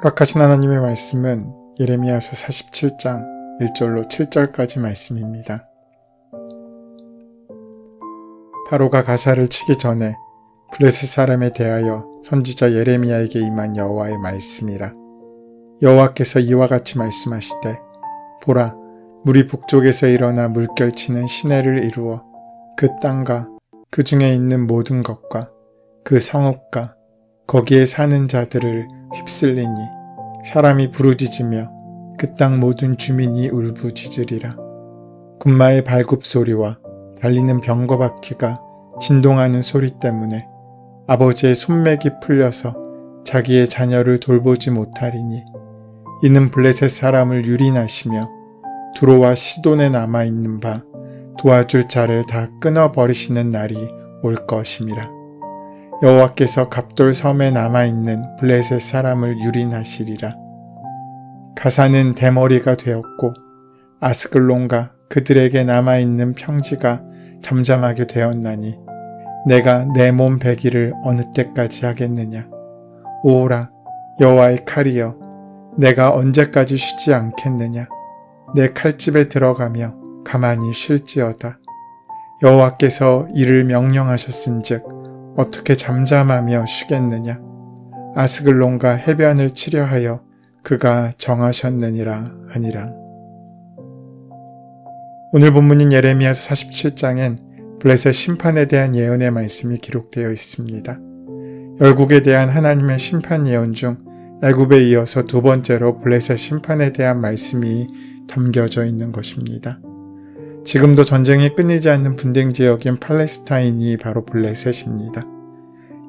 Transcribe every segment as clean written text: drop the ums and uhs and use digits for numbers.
허락하신 하나님의 말씀은 예레미야서 47장 1절로 7절까지 말씀입니다. 바로가 가사를 치기 전에 블레셋 사람에 대하여 선지자 예레미야에게 임한 여호와의 말씀이라. 여호와께서 이와 같이 말씀하시되, 보라, 물이 북쪽에서 일어나 물결치는 시내를 이루어 그 땅과 그 중에 있는 모든 것과 그 성읍과 거기에 사는 자들을 휩쓸리니 사람이 부르짖으며 그 땅 모든 주민이 울부짖으리라. 군마의 발굽 소리와 달리는 병거 바퀴가 진동하는 소리 때문에 아버지의 손맥이 풀려서 자기의 자녀를 돌보지 못하리니 이는 블레셋 사람을 유린하시며 두로와 시돈에 남아있는 바 도와줄 자를 다 끊어버리시는 날이 올 것임이라. 여호와께서 갑돌 섬에 남아있는 블레셋 사람을 유린하시리라. 가사는 대머리가 되었고 아스글론과 그들에게 남아있는 평지가 잠잠하게 되었나니 내가 내 몸 배기를 어느 때까지 하겠느냐. 오라, 여호와의 칼이여, 내가 언제까지 쉬지 않겠느냐. 내 칼집에 들어가며 가만히 쉴지어다. 여호와께서 이를 명령하셨은즉 어떻게 잠잠하며 쉬겠느냐. 아스글론과 해변을 치려하여 그가 정하셨느니라 하니라. 오늘 본문인 예레미야서 47장엔 블레셋 심판에 대한 예언의 말씀이 기록되어 있습니다. 열국에 대한 하나님의 심판 예언 중 애굽에 이어서 두 번째로 블레셋 심판에 대한 말씀이 담겨져 있는 것입니다. 지금도 전쟁이 끊이지 않는 분쟁 지역인 팔레스타인이 바로 블레셋입니다.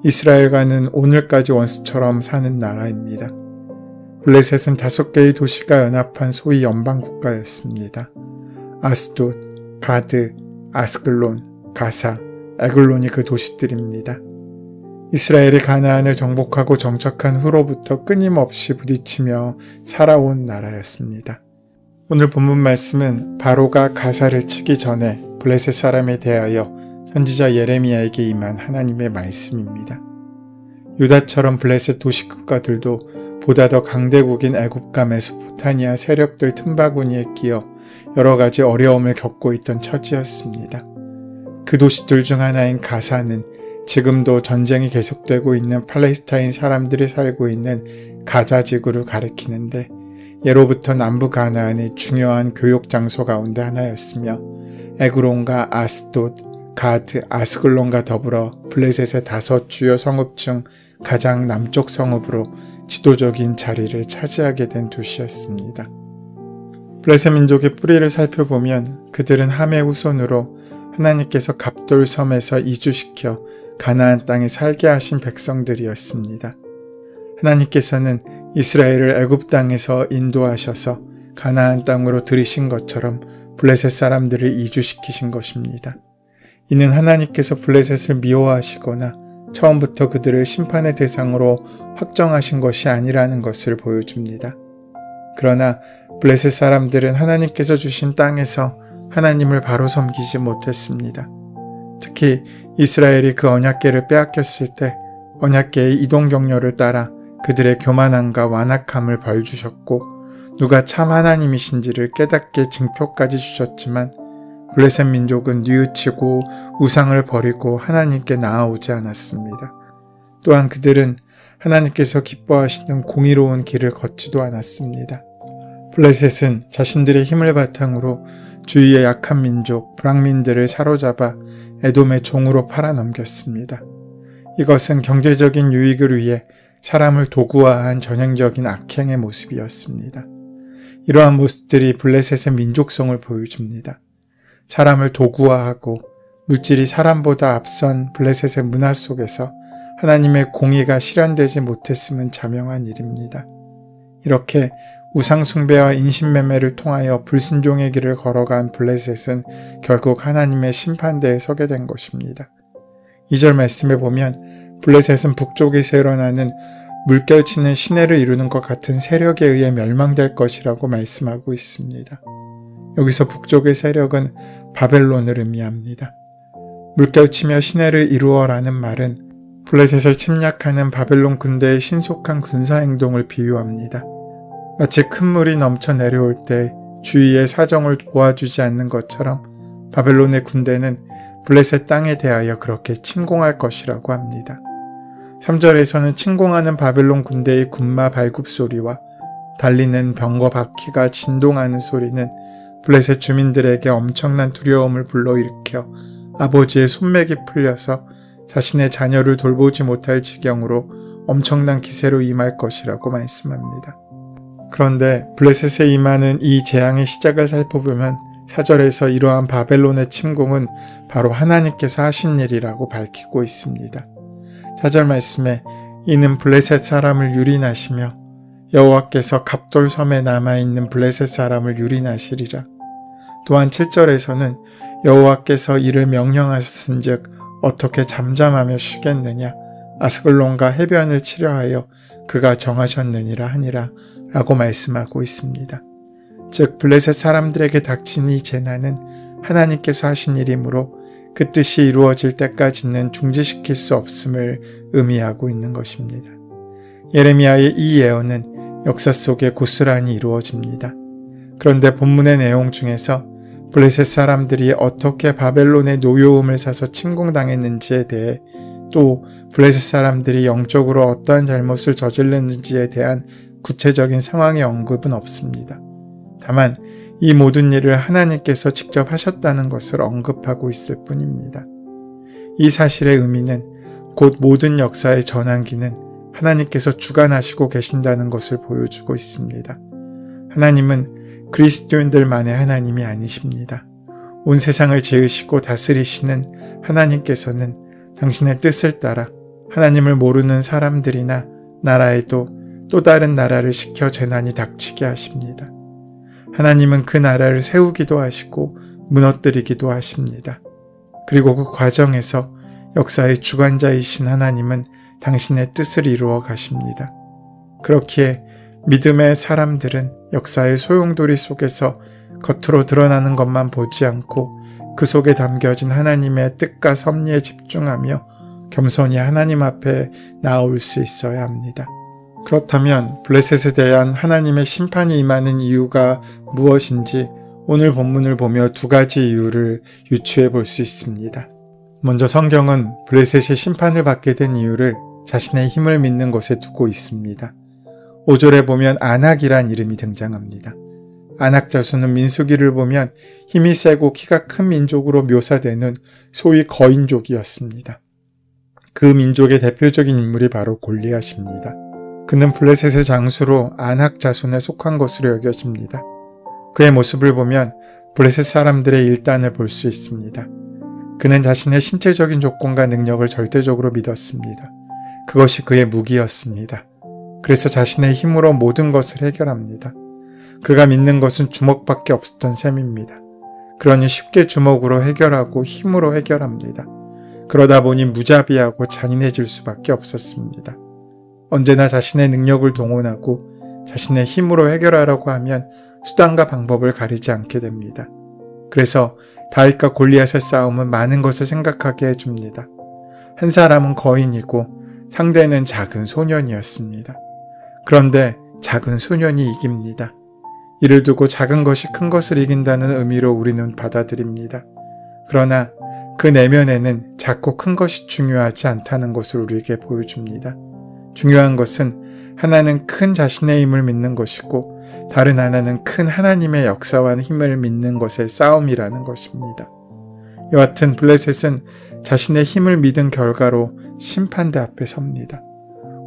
이스라엘과는 오늘까지 원수처럼 사는 나라입니다. 블레셋은 5개의 도시가 연합한 소위 연방국가였습니다. 아스돗, 가드, 아스글론, 가사, 에글론이 그 도시들입니다. 이스라엘이 가나안을 정복하고 정착한 후로부터 끊임없이 부딪히며 살아온 나라였습니다. 오늘 본문 말씀은 바로가 가사를 치기 전에 블레셋 사람에 대하여 선지자 예레미야에게 임한 하나님의 말씀입니다. 유다처럼 블레셋 도시 국가들도 보다 더 강대국인 애굽과 메소포타미아 세력들 틈바구니에 끼어 여러 가지 어려움을 겪고 있던 처지였습니다. 그 도시들 중 하나인 가사는 지금도 전쟁이 계속되고 있는 팔레스타인 사람들이 살고 있는 가자 지구를 가리키는데 예로부터 남부 가나안의 중요한 교육 장소 가운데 하나였으며 에그론과 아스돗, 가드, 아스글론과 더불어 블레셋의 5 주요 성읍 중 가장 남쪽 성읍으로 지도적인 자리를 차지하게 된 도시였습니다. 블레셋 민족의 뿌리를 살펴보면 그들은 함의 후손으로 하나님께서 갑돌 섬에서 이주시켜 가나안 땅에 살게 하신 백성들이었습니다. 하나님께서는 이스라엘을 애굽 땅에서 인도하셔서 가나안 땅으로 들이신 것처럼 블레셋 사람들을 이주시키신 것입니다. 이는 하나님께서 블레셋을 미워하시거나 처음부터 그들을 심판의 대상으로 확정하신 것이 아니라는 것을 보여줍니다. 그러나 블레셋 사람들은 하나님께서 주신 땅에서 하나님을 바로 섬기지 못했습니다. 특히 이스라엘이 그 언약궤를 빼앗겼을 때 언약궤의 이동 경로를 따라 그들의 교만함과 완악함을 벌주셨고 누가 참 하나님이신지를 깨닫게 징표까지 주셨지만 블레셋 민족은 뉘우치고 우상을 버리고 하나님께 나아오지 않았습니다. 또한 그들은 하나님께서 기뻐하시는 공의로운 길을 걷지도 않았습니다. 블레셋은 자신들의 힘을 바탕으로 주위의 약한 민족, 불황민들을 사로잡아 에돔의 종으로 팔아넘겼습니다. 이것은 경제적인 유익을 위해 사람을 도구화한 전형적인 악행의 모습이었습니다. 이러한 모습들이 블레셋의 민족성을 보여줍니다. 사람을 도구화하고 물질이 사람보다 앞선 블레셋의 문화 속에서 하나님의 공의가 실현되지 못했음은 자명한 일입니다. 이렇게 우상숭배와 인신매매를 통하여 불순종의 길을 걸어간 블레셋은 결국 하나님의 심판대에 서게 된 것입니다. 2절 말씀에 보면 블레셋은 북쪽에서 일어나는 물결치는 시내를 이루는 것 같은 세력에 의해 멸망될 것이라고 말씀하고 있습니다. 여기서 북쪽의 세력은 바벨론을 의미합니다. 물결치며 시내를 이루어라는 말은 블레셋을 침략하는 바벨론 군대의 신속한 군사행동을 비유합니다. 마치 큰 물이 넘쳐 내려올 때 주위의 사정을 도와주지 않는 것처럼 바벨론의 군대는 블레셋 땅에 대하여 그렇게 침공할 것이라고 합니다. 3절에서는 침공하는 바벨론 군대의 군마 발굽 소리와 달리는 병거 바퀴가 진동하는 소리는 블레셋 주민들에게 엄청난 두려움을 불러일으켜 아버지의 손맥이 풀려서 자신의 자녀를 돌보지 못할 지경으로 엄청난 기세로 임할 것이라고 말씀합니다. 그런데 블레셋에 임하는 이 재앙의 시작을 살펴보면 4절에서 이러한 바벨론의 침공은 바로 하나님께서 하신 일이라고 밝히고 있습니다. 4절 말씀에 이는 블레셋 사람을 유린하시며 여호와께서 갑돌 섬에 남아있는 블레셋 사람을 유린하시리라. 또한 7절에서는 여호와께서 이를 명령하셨은즉 어떻게 잠잠하며 쉬겠느냐 아스글론과 해변을 치려하여 그가 정하셨느니라 하니라 라고 말씀하고 있습니다. 즉 블레셋 사람들에게 닥친 이 재난은 하나님께서 하신 일이므로 그 뜻이 이루어질 때까지는 중지시킬 수 없음을 의미하고 있는 것입니다. 예레미야의 이 예언은 역사 속에 고스란히 이루어집니다. 그런데 본문의 내용 중에서 블레셋 사람들이 어떻게 바벨론의 노여움을 사서 침공당했는지에 대해 또 블레셋 사람들이 영적으로 어떠한 잘못을 저질렀는지에 대한 구체적인 상황의 언급은 없습니다. 다만 이 모든 일을 하나님께서 직접 하셨다는 것을 언급하고 있을 뿐입니다. 이 사실의 의미는 곧 모든 역사의 전환기는 하나님께서 주관하시고 계신다는 것을 보여주고 있습니다. 하나님은 그리스도인들만의 하나님이 아니십니다. 온 세상을 지으시고 다스리시는 하나님께서는 당신의 뜻을 따라 하나님을 모르는 사람들이나 나라에도 또 다른 나라를 시켜 재난이 닥치게 하십니다. 하나님은 그 나라를 세우기도 하시고 무너뜨리기도 하십니다. 그리고 그 과정에서 역사의 주관자이신 하나님은 당신의 뜻을 이루어 가십니다. 그렇기에 믿음의 사람들은 역사의 소용돌이 속에서 겉으로 드러나는 것만 보지 않고 그 속에 담겨진 하나님의 뜻과 섭리에 집중하며 겸손히 하나님 앞에 나올 수 있어야 합니다. 그렇다면 블레셋에 대한 하나님의 심판이 임하는 이유가 무엇인지 오늘 본문을 보며 두 가지 이유를 유추해 볼 수 있습니다. 먼저 성경은 블레셋이 심판을 받게 된 이유를 자신의 힘을 믿는 것에 두고 있습니다. 5절에 보면 아낙이란 이름이 등장합니다. 아낙 자손은 민수기를 보면 힘이 세고 키가 큰 민족으로 묘사되는 소위 거인족이었습니다. 그 민족의 대표적인 인물이 바로 골리앗입니다. 그는 블레셋의 장수로 아낙 자손에 속한 것으로 여겨집니다. 그의 모습을 보면 블레셋 사람들의 일단을 볼 수 있습니다. 그는 자신의 신체적인 조건과 능력을 절대적으로 믿었습니다. 그것이 그의 무기였습니다. 그래서 자신의 힘으로 모든 것을 해결합니다. 그가 믿는 것은 주먹밖에 없었던 셈입니다. 그러니 쉽게 주먹으로 해결하고 힘으로 해결합니다. 그러다 보니 무자비하고 잔인해질 수밖에 없었습니다. 언제나 자신의 능력을 동원하고 자신의 힘으로 해결하려고 하면 수단과 방법을 가리지 않게 됩니다. 그래서 다윗과 골리앗의 싸움은 많은 것을 생각하게 해줍니다. 한 사람은 거인이고 상대는 작은 소년이었습니다. 그런데 작은 소년이 이깁니다. 이를 두고 작은 것이 큰 것을 이긴다는 의미로 우리는 받아들입니다. 그러나 그 내면에는 작고 큰 것이 중요하지 않다는 것을 우리에게 보여줍니다. 중요한 것은 하나는 큰 자신의 힘을 믿는 것이고 다른 하나는 큰 하나님의 역사와 힘을 믿는 것의 싸움이라는 것입니다. 여하튼 블레셋은 자신의 힘을 믿은 결과로 심판대 앞에 섭니다.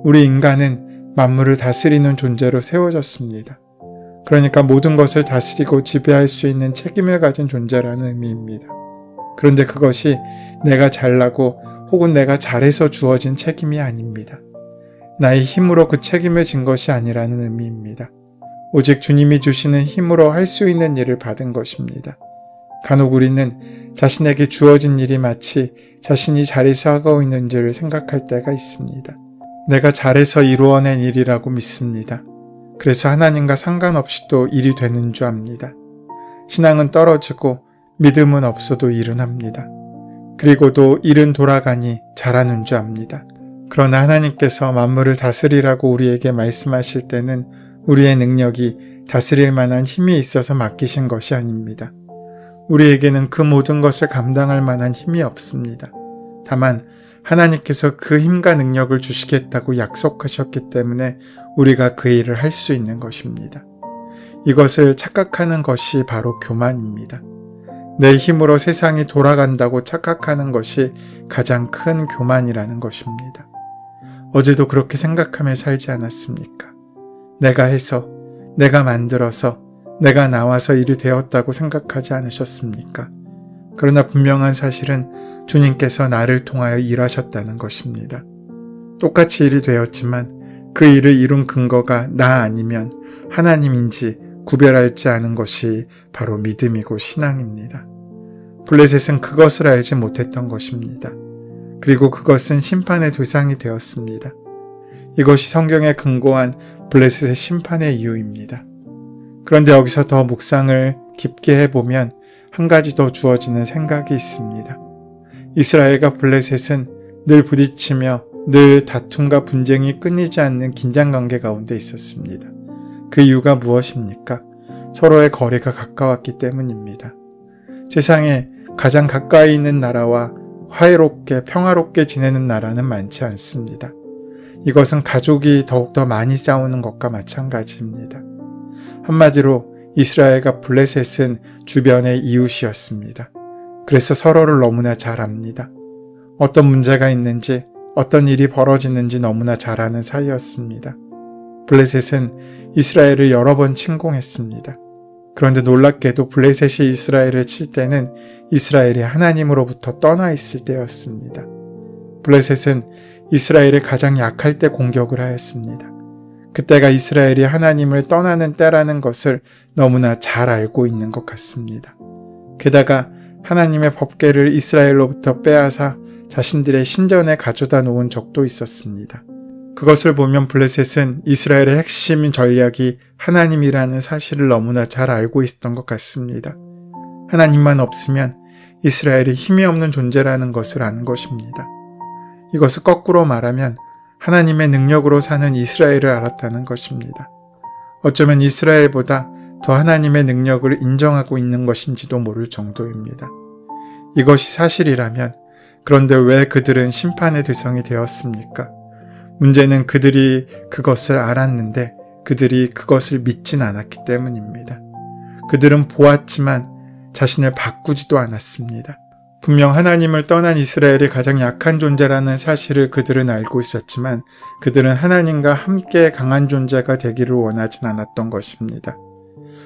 우리 인간은 만물을 다스리는 존재로 세워졌습니다. 그러니까 모든 것을 다스리고 지배할 수 있는 책임을 가진 존재라는 의미입니다. 그런데 그것이 내가 잘나고 혹은 내가 잘해서 주어진 책임이 아닙니다. 나의 힘으로 그 책임을 진 것이 아니라는 의미입니다. 오직 주님이 주시는 힘으로 할 수 있는 일을 받은 것입니다. 간혹 우리는 자신에게 주어진 일이 마치 자신이 잘해서 하고 있는 줄을 생각할 때가 있습니다. 내가 잘해서 이루어낸 일이라고 믿습니다. 그래서 하나님과 상관없이도 일이 되는 줄 압니다. 신앙은 떨어지고 믿음은 없어도 일은 합니다. 그리고도 일은 돌아가니 잘하는 줄 압니다. 그러나 하나님께서 만물을 다스리라고 우리에게 말씀하실 때는 우리의 능력이 다스릴 만한 힘이 있어서 맡기신 것이 아닙니다. 우리에게는 그 모든 것을 감당할 만한 힘이 없습니다. 다만 하나님께서 그 힘과 능력을 주시겠다고 약속하셨기 때문에 우리가 그 일을 할 수 있는 것입니다. 이것을 착각하는 것이 바로 교만입니다. 내 힘으로 세상이 돌아간다고 착각하는 것이 가장 큰 교만이라는 것입니다. 어제도 그렇게 생각하며 살지 않았습니까? 내가 해서, 내가 만들어서, 내가 나와서 일이 되었다고 생각하지 않으셨습니까? 그러나 분명한 사실은 주님께서 나를 통하여 일하셨다는 것입니다. 똑같이 일이 되었지만 그 일을 이룬 근거가 나 아니면 하나님인지 구별할지 않은 것이 바로 믿음이고 신앙입니다. 블레셋은 그것을 알지 못했던 것입니다. 그리고 그것은 심판의 대상이 되었습니다. 이것이 성경에 근거한 블레셋의 심판의 이유입니다. 그런데 여기서 더 묵상을 깊게 해보면 한 가지 더 주어지는 생각이 있습니다. 이스라엘과 블레셋은 늘 부딪히며 늘 다툼과 분쟁이 끊이지 않는 긴장관계 가운데 있었습니다. 그 이유가 무엇입니까? 서로의 거리가 가까웠기 때문입니다. 세상에 가장 가까이 있는 나라와 화해롭게 평화롭게 지내는 나라는 많지 않습니다. 이것은 가족이 더욱더 많이 싸우는 것과 마찬가지입니다. 한마디로 이스라엘과 블레셋은 주변의 이웃이었습니다. 그래서 서로를 너무나 잘 압니다. 어떤 문제가 있는지 어떤 일이 벌어지는지 너무나 잘 아는 사이였습니다. 블레셋은 이스라엘을 여러 번 침공했습니다. 그런데 놀랍게도 블레셋이 이스라엘을 칠 때는 이스라엘이 하나님으로부터 떠나 있을 때였습니다. 블레셋은 이스라엘이 가장 약할 때 공격을 하였습니다. 그때가 이스라엘이 하나님을 떠나는 때라는 것을 너무나 잘 알고 있는 것 같습니다. 게다가 하나님의 법궤를 이스라엘로부터 빼앗아 자신들의 신전에 가져다 놓은 적도 있었습니다. 그것을 보면 블레셋은 이스라엘의 핵심 전략이 하나님이라는 사실을 너무나 잘 알고 있었던 것 같습니다. 하나님만 없으면 이스라엘이 힘이 없는 존재라는 것을 아는 것입니다. 이것을 거꾸로 말하면 하나님의 능력으로 사는 이스라엘을 알았다는 것입니다. 어쩌면 이스라엘보다 더 하나님의 능력을 인정하고 있는 것인지도 모를 정도입니다. 이것이 사실이라면 그런데 왜 그들은 심판의 대상이 되었습니까? 문제는 그들이 그것을 알았는데 그들이 그것을 믿진 않았기 때문입니다. 그들은 보았지만 자신을 바꾸지도 않았습니다. 분명 하나님을 떠난 이스라엘이 가장 약한 존재라는 사실을 그들은 알고 있었지만 그들은 하나님과 함께 강한 존재가 되기를 원하진 않았던 것입니다.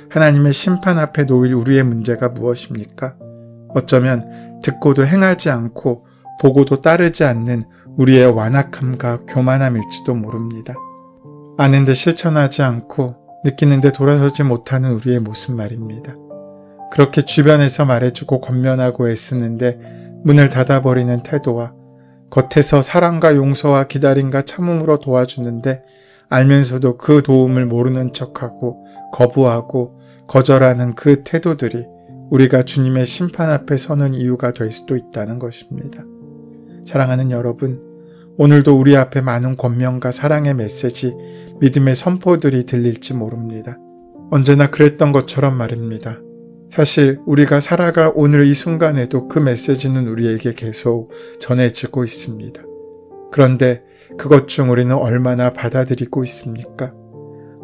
하나님의 심판 앞에 놓일 우리의 문제가 무엇입니까? 어쩌면 듣고도 행하지 않고 보고도 따르지 않는 우리의 완악함과 교만함일지도 모릅니다. 아는데 실천하지 않고 느끼는데 돌아서지 못하는 우리의 모습 말입니다. 그렇게 주변에서 말해주고 권면하고 애쓰는데 문을 닫아버리는 태도와 겉에서 사랑과 용서와 기다림과 참음으로 도와주는데 알면서도 그 도움을 모르는 척하고 거부하고 거절하는 그 태도들이 우리가 주님의 심판 앞에 서는 이유가 될 수도 있다는 것입니다. 사랑하는 여러분, 오늘도 우리 앞에 많은 권면과 사랑의 메시지, 믿음의 선포들이 들릴지 모릅니다. 언제나 그랬던 것처럼 말입니다. 사실 우리가 살아갈 오늘 이 순간에도 그 메시지는 우리에게 계속 전해지고 있습니다. 그런데 그것 중 우리는 얼마나 받아들이고 있습니까?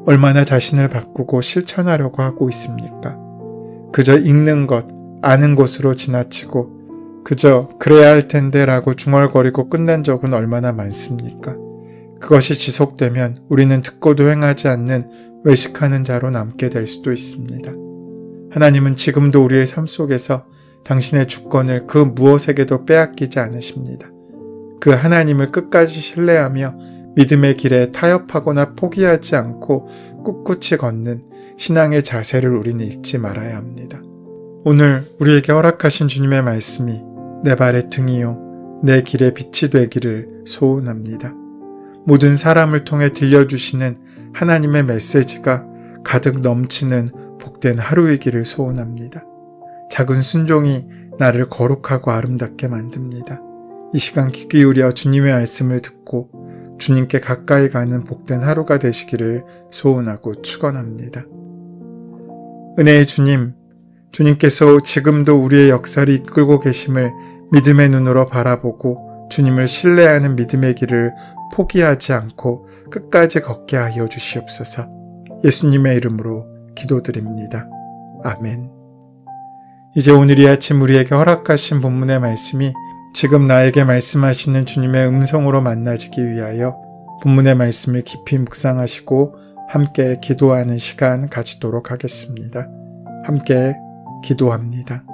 얼마나 자신을 바꾸고 실천하려고 하고 있습니까? 그저 읽는 것, 아는 것으로 지나치고 그저 그래야 할 텐데 라고 중얼거리고 끝낸 적은 얼마나 많습니까? 그것이 지속되면 우리는 듣고도 행하지 않는 외식하는 자로 남게 될 수도 있습니다. 하나님은 지금도 우리의 삶 속에서 당신의 주권을 그 무엇에게도 빼앗기지 않으십니다. 그 하나님을 끝까지 신뢰하며 믿음의 길에 타협하거나 포기하지 않고 꿋꿋이 걷는 신앙의 자세를 우리는 잊지 말아야 합니다. 오늘 우리에게 허락하신 주님의 말씀이 내 발의 등이요 내 길의 빛이 되기를 소원합니다. 모든 사람을 통해 들려주시는 하나님의 메시지가 가득 넘치는 복된 하루이기를 소원합니다. 작은 순종이 나를 거룩하고 아름답게 만듭니다. 이 시간 귀 기울여 주님의 말씀을 듣고 주님께 가까이 가는 복된 하루가 되시기를 소원하고 축원합니다. 은혜의 주님, 주님께서 지금도 우리의 역사를 이끌고 계심을 믿음의 눈으로 바라보고 주님을 신뢰하는 믿음의 길을 포기하지 않고 끝까지 걷게 하여 주시옵소서. 예수님의 이름으로 기도드립니다. 아멘. 이제 오늘 이 아침 우리에게 허락하신 본문의 말씀이 지금 나에게 말씀하시는 주님의 음성으로 만나지기 위하여 본문의 말씀을 깊이 묵상하시고 함께 기도하는 시간 가지도록 하겠습니다. 함께 기도합니다.